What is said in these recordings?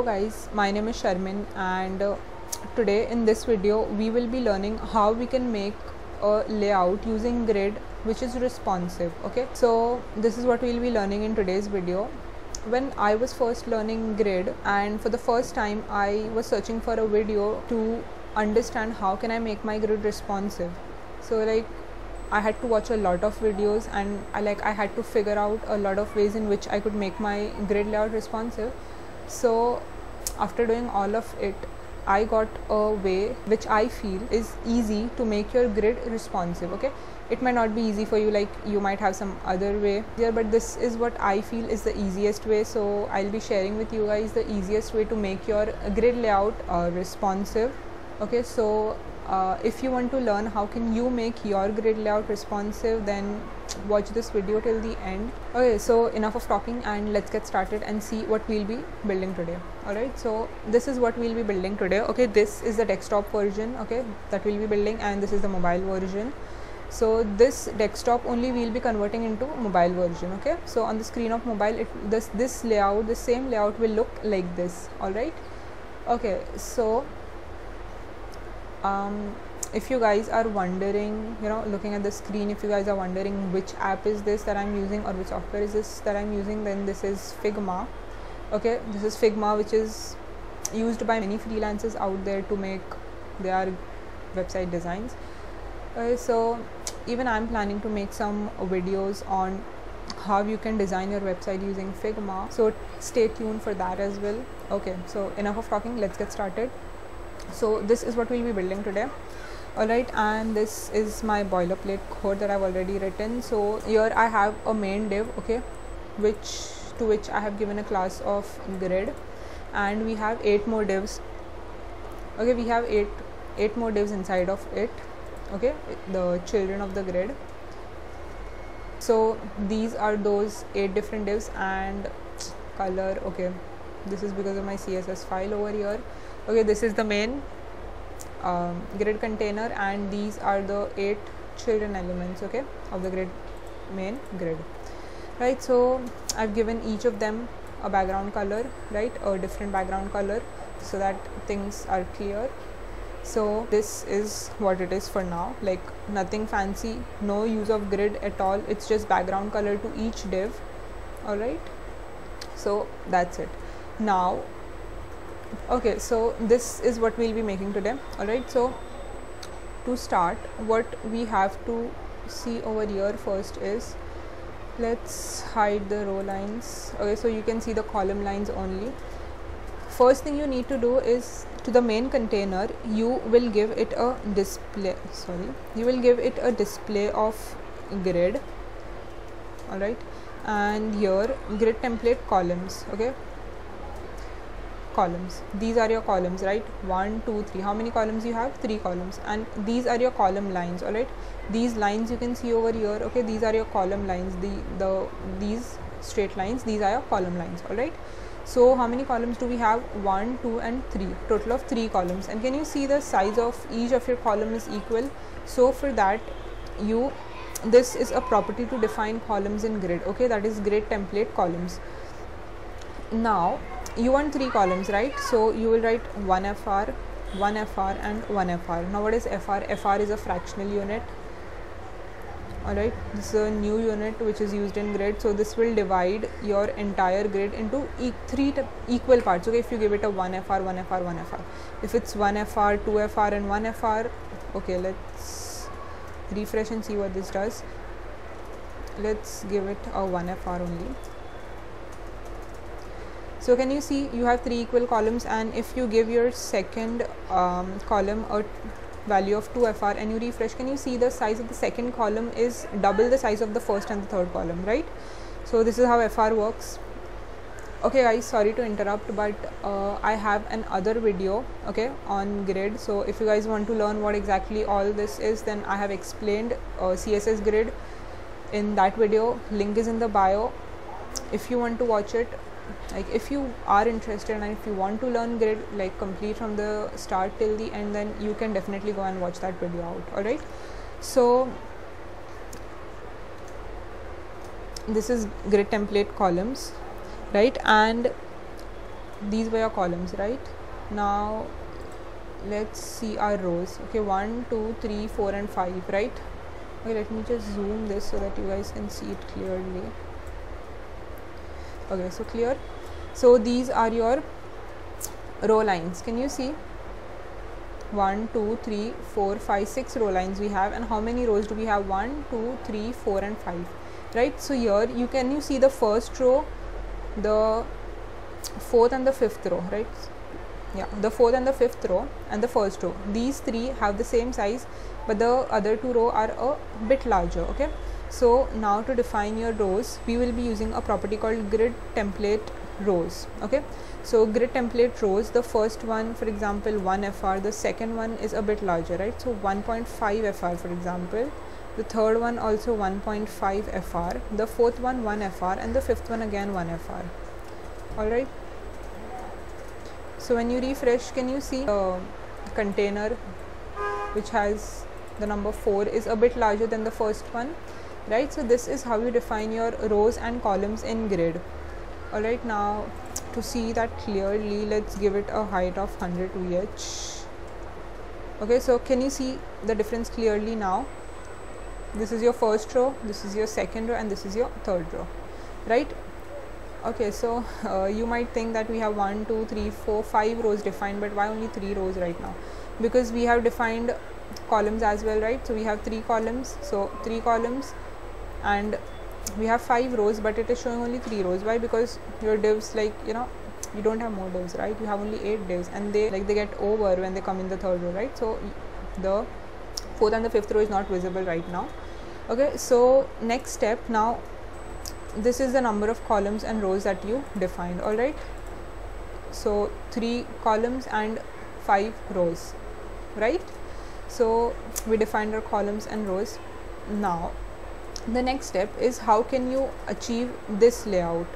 guys, my name is Sharmin and today in this video we will be learning how we can make a layout using grid which is responsive. Okay, so this is what we'll be learning in today's video. When I was first learning grid and for the first time I was searching for a video to understand how can I make my grid responsive. So I had to watch a lot of videos and I had to figure out a lot of ways in which I could make my grid layout responsive. So after doing all of it, I got a way which I feel is easy to make your grid responsive. Okay, it might not be easy for you, like you might have some other way there, but this is what I feel is the easiest way. So I'll be sharing with you guys the easiest way to make your grid layout responsive. Okay, so if you want to learn how can you make your grid layout responsive, then watch this video till the end. Okay, so enough of talking and let's get started and see what we'll be building today. Alright, so this is what we'll be building today. Okay, this is the desktop version, okay, that we'll be building, and this is the mobile version. So this desktop only we'll be converting into mobile version. Okay, so on the screen of mobile, this layout, the same layout will look like this. Alright, okay, so if you guys are wondering, looking at the screen, if you guys are wondering which app is this that I'm using or which software is this that I'm using, then this is Figma. Okay, this is Figma, which is used by many freelancers out there to make their website designs. So even I'm planning to make some videos on how you can design your website using Figma, so stay tuned for that as well. Okay, so enough of talking, let's get started. So this is what we'll be building today. Alright, and this is my boilerplate code that I've already written. So here I have a main div, okay, to which I have given a class of grid, and we have 8 more divs. Okay, we have eight more divs inside of it. Okay, the children of the grid. So these are those 8 different divs, and color, okay, this is because of my CSS file over here. Okay, this is the main grid container, and these are the 8 children elements, okay, of the main grid. Right, so I've given each of them a background color, right, a different background color, so that things are clear. So this is what it is for now, like nothing fancy, no use of grid at all, it's just background color to each div. Alright, so that's it. Now okay, so this is what we'll be making today. Alright, so to start, what we have to see over here first is, let's hide the row lines. Okay, so you can see the column lines only. First thing you need to do is, to the main container you will give it a display, of grid. Alright, and here grid template columns. Okay, columns, these are your columns, right? 1 2 3, how many columns you have? 3 columns, and these are your column lines. All right, these lines you can see over here. Okay, these are your column lines, these straight lines, these are your column lines. All right, so how many columns do we have? 1 2 and 3, total of 3 columns. And can you see the size of each of your column is equal? So for that, this is a property to define columns in grid. Okay, that is grid template columns. Now you want 3 columns, right? So you will write 1 FR, 1 FR and 1 FR. Now what is FR? FR is a fractional unit. Alright, this is a new unit which is used in grid. So this will divide your entire grid into 3 equal parts. Okay, if you give it a 1 FR, 1 FR, 1 FR. If it's 1 FR, 2 FR and 1 FR, okay, let's refresh and see what this does. Let's give it a 1 FR only. So can you see you have 3 equal columns, and if you give your second column a value of 2 FR and you refresh, can you see the size of the second column is double the size of the first and the third column, right? So this is how FR works. Okay guys, sorry to interrupt, but I have another video, okay, on grid. So if you guys want to learn what exactly all this is, then I have explained CSS grid in that video. Link is in the bio if you want to watch it. Like if you are interested and if you want to learn grid like complete from the start till the end, then you can definitely go and watch that video out. Alright, so this is grid template columns, right? And these were your columns, right? Now let's see our rows. Okay, 1 2 3 4 and 5, right? Okay, let me just zoom this so that you guys can see it clearly. Okay, so clear. So these are your row lines. Can you see? 1 2 3 4 5 6 row lines we have. And how many rows do we have? 1 2 3 4 and 5, right? So here can you see the first row, the fourth and the fifth row, right? Yeah, the fourth and the fifth row and the first row, these three have the same size, but the other two row are a bit larger. Okay, so now to define your rows, we will be using a property called grid template rows. Okay, so grid template rows, the first one, for example, 1 FR, the second one is a bit larger, right? So 1.5 FR, for example, the third one also 1.5 FR, the fourth one 1 FR, and the fifth one again 1 FR. All right, so when you refresh, can you see the container which has the number 4 is a bit larger than the first one, right? So this is how you define your rows and columns in grid. All right, now to see that clearly, let's give it a height of 100 VH. Okay, so can you see the difference clearly now? This is your first row, this is your second row, and this is your third row, right? Okay, so you might think that we have 1 2 3 4 5 rows defined, but why only 3 rows right now? Because we have defined columns as well, right? So we have 3 columns, so 3 columns, and we have 5 rows, but it is showing only 3 rows. Why? Because your divs, like, you know, you don't have more divs, right? You have only 8 divs, and they get over when they come in the third row, right? So the fourth and the fifth row is not visible right now. Okay, so next step, now this is the number of columns and rows that you defined. All right, so 3 columns and 5 rows, right? So we defined our columns and rows. Now the next step is, how can you achieve this layout,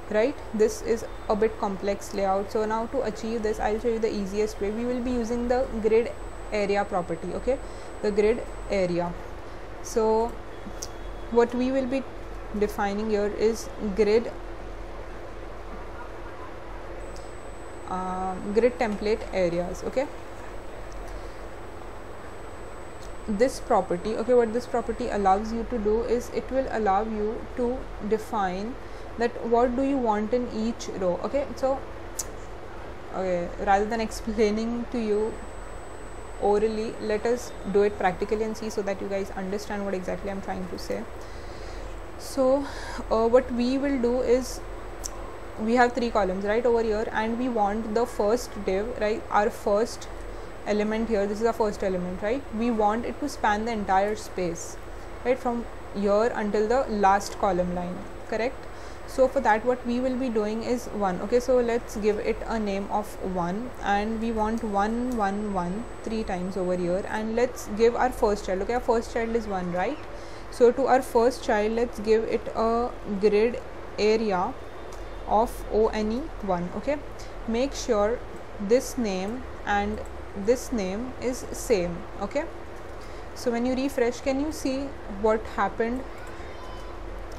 right? This is a bit complex layout. So now to achieve this, I'll show you the easiest way. We will be using the grid area property. Okay, the grid area. So what we will be defining here is grid template areas. Okay, this property, okay, what this property allows you to do is, it will allow you to define that what do you want in each row. Okay, so okay, rather than explaining to you orally, let us do it practically and see, so that you guys understand what exactly I'm trying to say. So what we will do is, we have 3 columns right over here, and we want the first div, right, our first element here, this is our first element, right? We want it to span the entire space, right, from here until the last column line, correct? So for that, what we will be doing is 1. Okay, so let's give it a name of 1, and we want 1 1 1 3 times over here, and let's give our first child. Okay, our first child is 1, right? So to our first child, let's give it a grid area of ONE1. Okay, make sure this name and this name is same. Okay, so when you refresh, can you see what happened?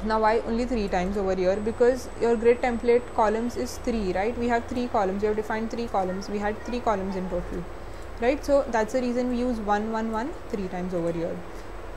Now why only 3 times over here? Because your grid template columns is 3, right? We have 3 columns, we have defined 3 columns, we had 3 columns in total, right? So that's the reason we use 1 1 1 3 times over here,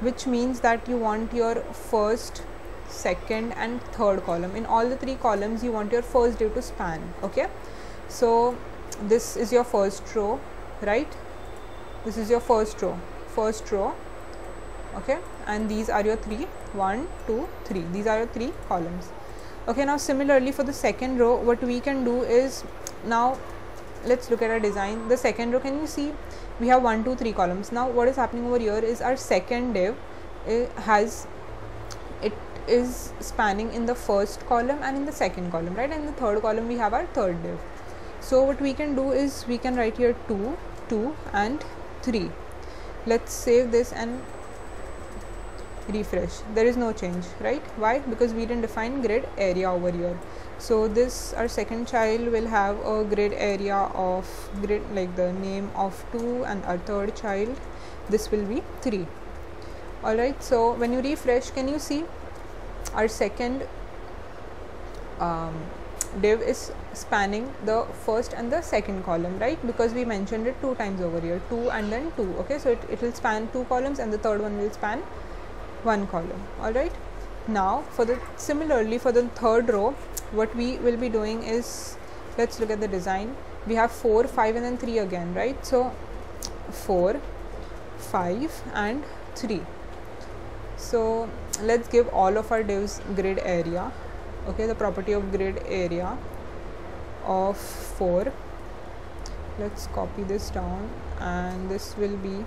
which means that you want your first, second and third column, in all the 3 columns you want your first div to span. Okay, so this is your first row, right? This is your first row, okay, and these are your 3 1 2 3, these are your 3 columns. Okay, now similarly for the second row, what we can do is, now let's look at our design. The second row, can you see we have 1 2 3 columns. Now what is happening over here is, our second div is spanning in the first column and in the second column, right? And in the third column we have our third div. So what we can do is, we can write here 2 2 and 3. Let's save this and refresh. There is no change, right? Why? Because we didn't define grid area over here. So this, our second child will have a grid area of grid, like the name of 2, and our third child, this will be 3. All right, so when you refresh, can you see our second div is spanning the first and the second column, right? Because we mentioned it 2 times over here, 2 and then 2. Okay, so it will span 2 columns and the third one will span 1 column. All right, now similarly for the third row, what we will be doing is, let's look at the design. We have 4, 5 and then 3 again, right? So 4, 5 and 3. So let's give all of our divs grid area. Okay, the property of grid area of 4. Let's copy this down, and this will be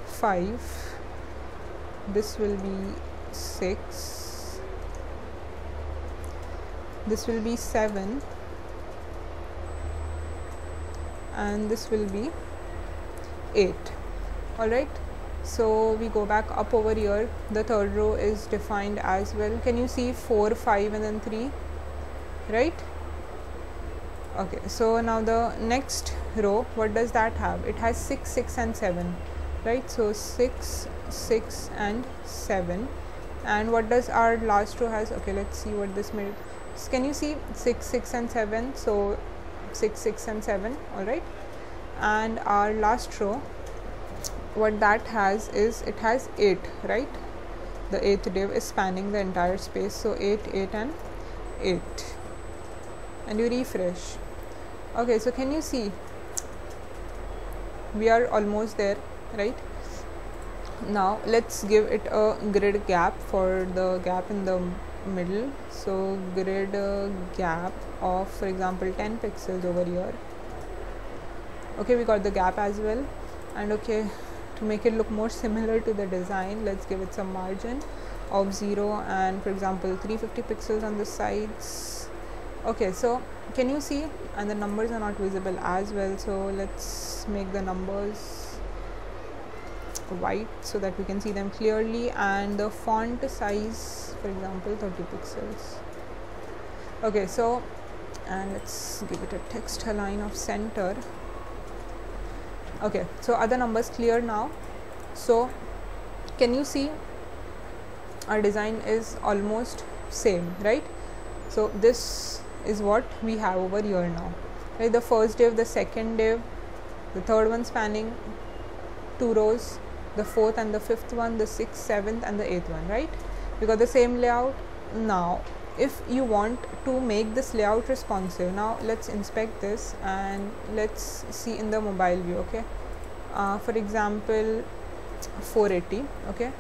5, this will be 6, this will be 7, and this will be 8. All right, so we go back up over here. The third row is defined as well. Can you see 4, 5 and then 3, right? Okay, so now the next row, what does that have? It has 6, 6 and 7, right? So 6, 6 and 7. And what does our last row has? Okay, let's see what this made. So can you see 6, 6 and 7? So 6, 6 and 7. All right, and our last row, what that has is, it has 8, right? The 8th div is spanning the entire space. So 8, 8 and 8, and you refresh. Okay, so can you see we are almost there, right? Now let's give it a grid gap for the gap in the middle. So grid gap of, for example, 10 pixels over here. Okay, we got the gap as well. And okay, to make it look more similar to the design, let's give it some margin of 0 and, for example, 350 pixels on the sides. Okay, so can you see, and the numbers are not visible as well, so let's make the numbers white so that we can see them clearly, and the font size, for example, 30 pixels. Okay, so, and let's give it a text align of center. Okay, so are the numbers clear now? So can you see our design is almost same, right? So this is what we have over here now, right? The first div, the second div, the third one spanning 2 rows, the fourth and the fifth one, the sixth, seventh and the 8th one, right? We got the same layout. Now if you want to make this layout responsive, now let's inspect this and let's see in the mobile view. Okay, for example 480. Okay,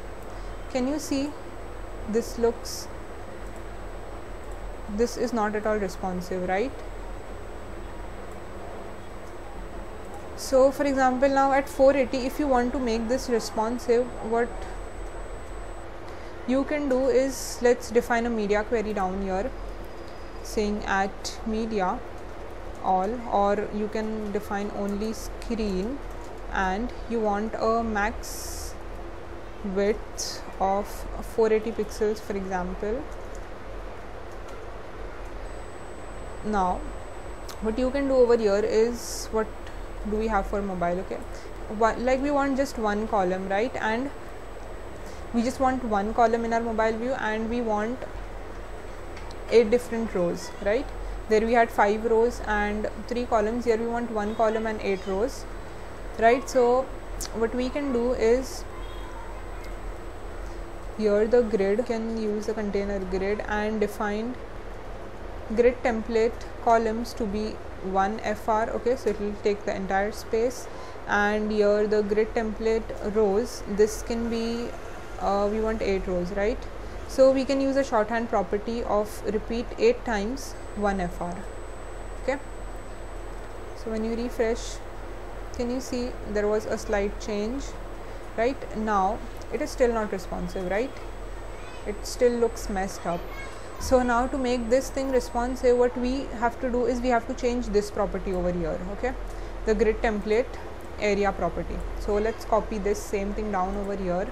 can you see this looks, this is not at all responsive, right? So for example, now at 480, if you want to make this responsive, what you can do is, let's define a media query down here saying at media all, or you can define only screen, and you want a max width of 480 pixels, for example. Now what you can do over here is, what do we have for mobile? Okay, like we want just one column, right? And we just want one column in our mobile view, and we want 8 different rows, right? There we had 5 rows and 3 columns. Here we want 1 column and 8 rows, right? So what we can do is, here the grid, can use the container grid and define grid template columns to be 1 FR. Okay, so it will take the entire space. And here the grid template rows, this can be we want 8 rows, right? So we can use a shorthand property of repeat 8 times 1 FR. Okay, so when you refresh, can you see there was a slight change, right? Now it is still not responsive, right? It still looks messed up. So now to make this thing responsive, what we have to do is, we have to change this property over here. Okay, the grid template area property. So let's copy this same thing down over here.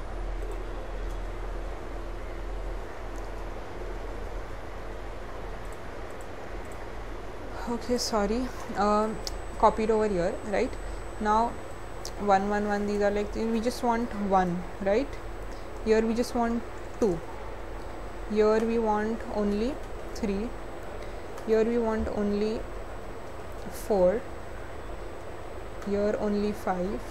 Okay, sorry, copied over here, right? Now 1 1 1, these are like, we just want 1, right? Here we just want 2, here we want only 3, Here we want only 4, here only 5.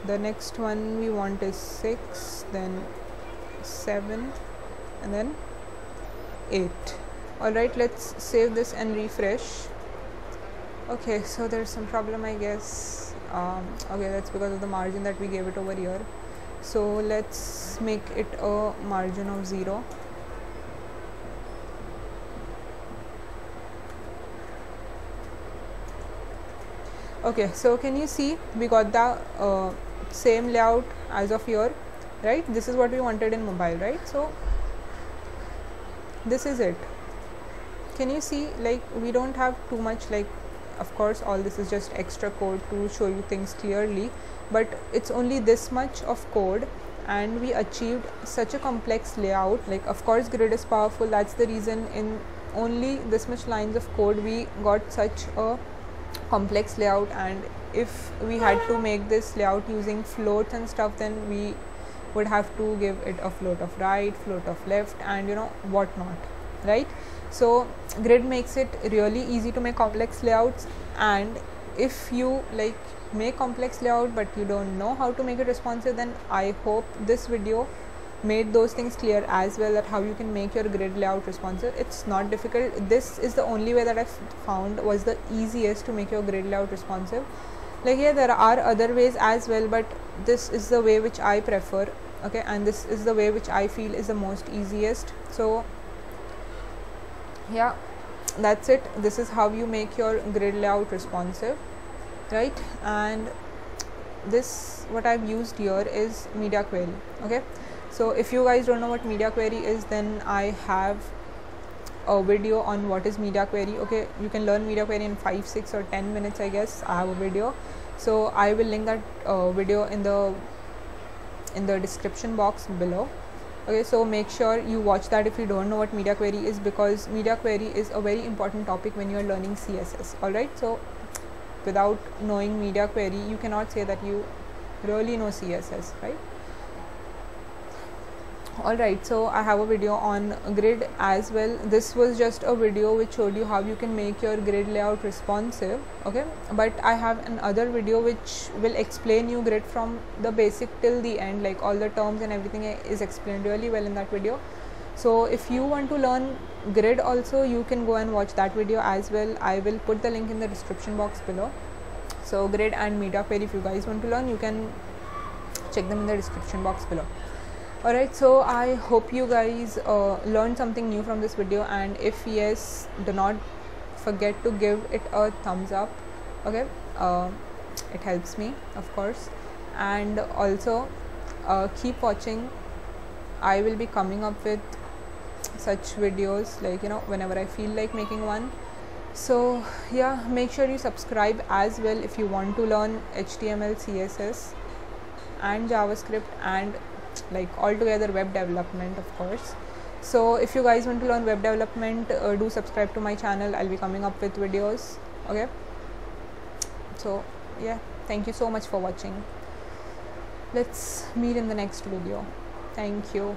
The next one we want is 6, then 7, and then 8. Alright, let's save this and refresh. Okay, so there's some problem, I guess. Okay, that's because of the margin that we gave it over here. So let's make it a margin of 0. Okay, so can you see we got the same layout as of here, right? This is what we wanted in mobile, right? So this is it. Can you see, like, we don't have too much, like, of course all this is just extra code to show you things clearly, but it's only this much of code and we achieved such a complex layout. Like, of course grid is powerful, that's the reason in only this much lines of code we got such a complex layout. And if we had to make this layout using floats and stuff, then we would have to give it a float of right, float of left, and you know whatnot, right? So grid makes it really easy to make complex layouts. And if you like make complex layout but you don't know how to make it responsive, then I hope this video made those things clear as well, that how you can make your grid layout responsive. It's not difficult. This is the only way that I found was the easiest to make your grid layout responsive. Like, yeah, there are other ways as well, but this is the way which I prefer, okay, and this is the way which I feel is the most easiest. So yeah, that's it. This is how you make your grid layout responsive, right? And this, what I've used here is media query. Okay, so if you guys don't know what media query is, then I have a video on what is media query. Okay, you can learn media query in 5, 6 or 10 minutes, I guess. I have a video, so I will link that video in the description box below. Okay, so make sure you watch that if you don't know what media query is, because media query is a very important topic when you are learning CSS. Alright, so without knowing media query, you cannot say that you really know CSS, right? Alright, so I have a video on grid as well. This was just a video which showed you how you can make your grid layout responsive, okay, but I have another video which will explain you grid from the basic till the end, like all the terms and everything is explained really well in that video. So if you want to learn grid also, you can go and watch that video as well. I will put the link in the description box below. So grid and media query, if you guys want to learn, you can check them in the description box below. Alright, so I hope you guys learned something new from this video, and if yes, do not forget to give it a thumbs up, okay? It helps me, of course, and also keep watching. I will be coming up with such videos, like, you know, whenever I feel like making one. So yeah, make sure you subscribe as well if you want to learn HTML, CSS and JavaScript, and like altogether web development, of course. So if you guys want to learn web development, do subscribe to my channel. I'll be coming up with videos, okay? So yeah, thank you so much for watching. Let's meet in the next video. Thank you.